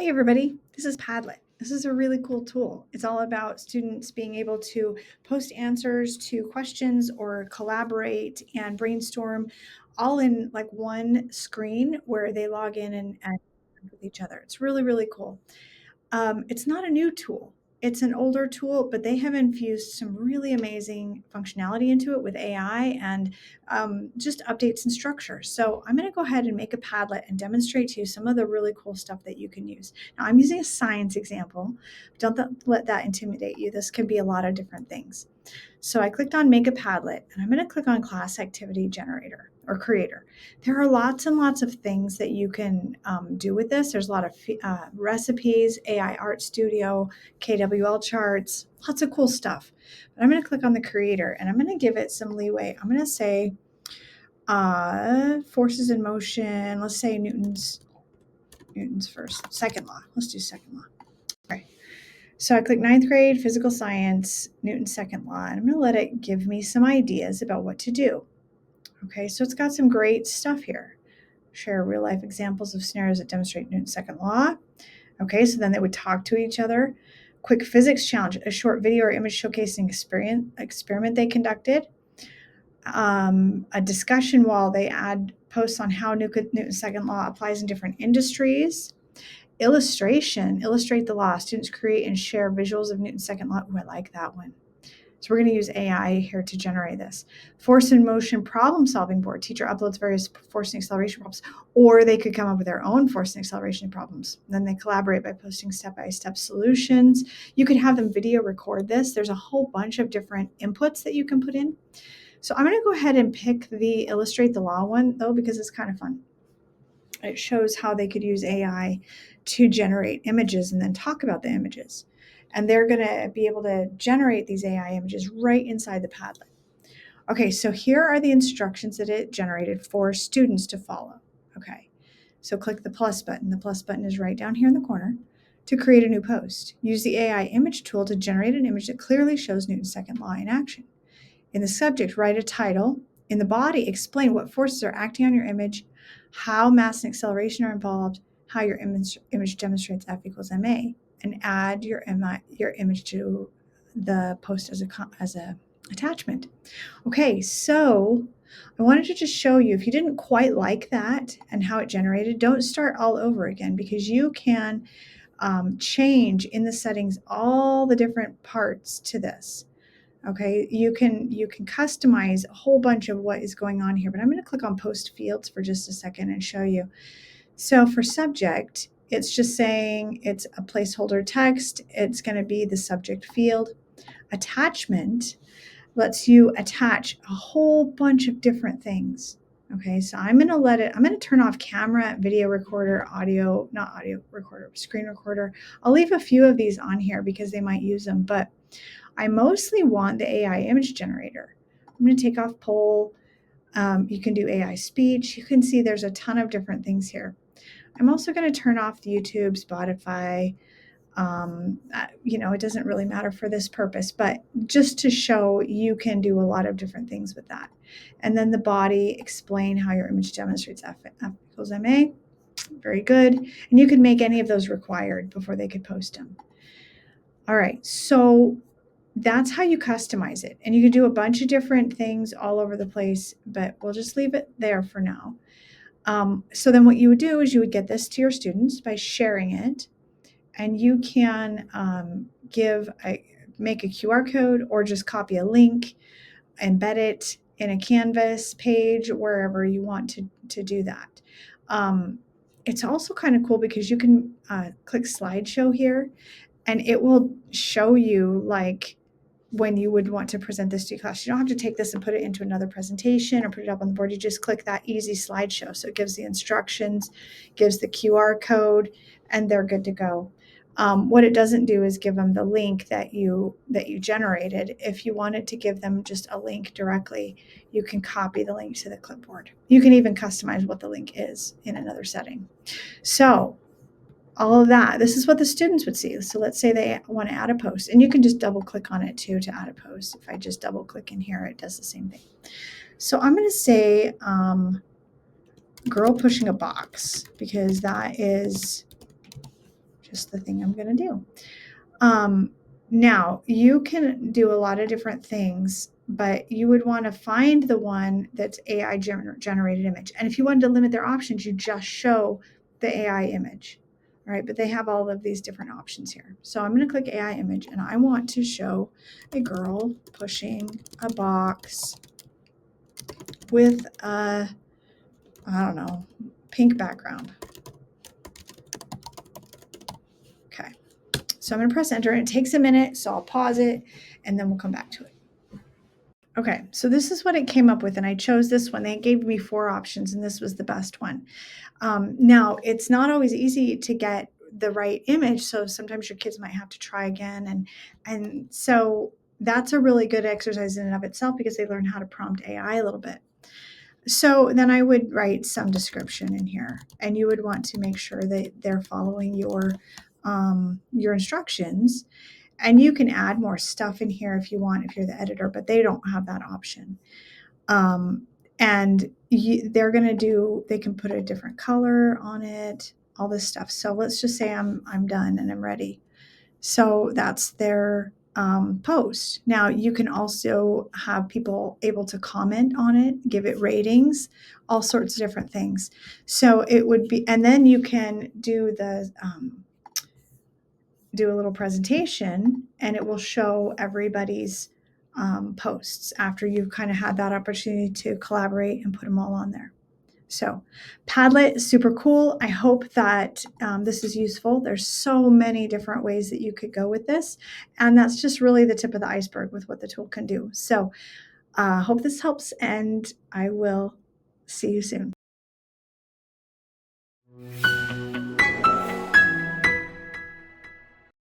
everybody, this is Padlet. This is a really cool tool. It's all about students being able to post answers to questions or collaborate and brainstorm all in like one screen where they log in and with each other. It's really, really cool. It's not a new tool. It's an older tool, but they have infused some really amazing functionality into it with AI and just updates and structure. So I'm going to go ahead and make a Padlet and demonstrate to you some of the really cool stuff that you can use. Now I'm using a science example. Let that intimidate you. This can be a lot of different things. So I clicked on Make a Padlet, and I'm going to click on Class Activity Generator or Creator. There are lots and lots of things that you can do with this. There's a lot of recipes, AI Art Studio, KWL charts, lots of cool stuff. But I'm going to click on the Creator, and I'm going to give it some leeway. I'm going to say forces in motion. Let's say Newton's first, second law. Let's do second law. All right. So I click ninth grade, physical science, Newton's second law, and I'm going to let it give me some ideas about what to do. Okay, so it's got some great stuff here. Share real life examples of scenarios that demonstrate Newton's second law. Okay, so then they would talk to each other. Quick physics challenge, a short video or image showcasing experiment they conducted. A discussion wall, they add posts on how Newton's second law applies in different industries. Illustration, illustrate the law. Students create and share visuals of Newton's second law. Ooh, I like that one. So we're going to use AI here to generate this. Force in motion problem solving board. Teacher uploads various force and acceleration problems, or they could come up with their own force and acceleration problems. Then they collaborate by posting step-by-step solutions. You could have them video record this. There's a whole bunch of different inputs that you can put in. So I'm going to go ahead and pick the illustrate the law one though, because it's kind of fun. It shows how they could use AI to generate images and then talk about the images. And they're going to be able to generate these AI images right inside the Padlet. Okay, so here are the instructions that it generated for students to follow. Okay, so click the plus button. The plus button is right down here in the corner to create a new post. Use the AI image tool to generate an image that clearly shows Newton's second law in action. In the subject, write a title. In the body, explain what forces are acting on your image, how mass and acceleration are involved, how your image demonstrates F equals ma, and add your image to the post as a attachment. Okay, so I wanted to just show you, if you didn't quite like that and how it generated, don't start all over again, because you can change in the settings all the different parts to this. Okay, you can customize a whole bunch of what is going on here, but I'm going to click on post fields for just a second and show you. So for subject, it's just saying it's a placeholder text. It's going to be the subject field. Attachment lets you attach a whole bunch of different things. Okay, so I'm going to turn off camera, video recorder, not audio recorder, screen recorder. I'll leave a few of these on here because they might use them, but I mostly want the AI image generator. I'm going to take off poll. You can do AI speech. You can see there's a ton of different things here. I'm also going to turn off YouTube, Spotify. It doesn't really matter for this purpose, but just to show you can do a lot of different things with that. And then the body, explain how your image demonstrates F equals ma. Very good. And you can make any of those required before they could post them. All right, so that's how you customize it. And you can do a bunch of different things all over the place, but we'll just leave it there for now. So then what you would do is you would get this to your students by sharing it, and you can make a QR code or just copy a link, embed it in a Canvas page, wherever you want to do that. It's also kind of cool because you can click slideshow here, and it will show you like when you would want to present this to your class. You don't have to take this and put it into another presentation or put it up on the board. You just click that easy slideshow. So it gives the instructions, gives the QR code, and they're good to go. What it doesn't do is give them the link that you generated. If you wanted to give them just a link directly, you can copy the link to the clipboard. You can even customize what the link is in another setting. So all of that, this is what the students would see. So let's say they want to add a post, and you can just double click on it too to add a post. If I just double click in here, it does the same thing. So I'm going to say girl pushing a box, because that is just the thing I'm going to do. Now, you can do a lot of different things, but you would want to find the one that's AI generated image. And if you wanted to limit their options, you just show the AI image. All right, but they have all of these different options here. So I'm going to click AI image, and I want to show a girl pushing a box with a, I don't know, pink background. Okay. So I'm going to press enter, and it takes a minute, so I'll pause it, and then we'll come back to it. Okay, so this is what it came up with, and I chose this one. They gave me 4 options, and this was the best one. Now, it's not always easy to get the right image, so sometimes your kids might have to try again, and so that's a really good exercise in and of itself because they learn how to prompt AI a little bit. So then I would write some description in here, and you would want to make sure that they're following your instructions. And you can add more stuff in here if you want, if you're the editor, but they don't have that option. And they're going to they can put a different color on it, all this stuff. So let's just say I'm done and I'm ready. So that's their post. Now you can also have people able to comment on it, give it ratings, all sorts of different things. So it would be, and then you can do do a little presentation, and it will show everybody's posts after you've kind of had that opportunity to collaborate and put them all on there. So Padlet is super cool. I hope that this is useful. There's so many different ways that you could go with this, and that's just really the tip of the iceberg with what the tool can do. So hope this helps, and I will see you soon.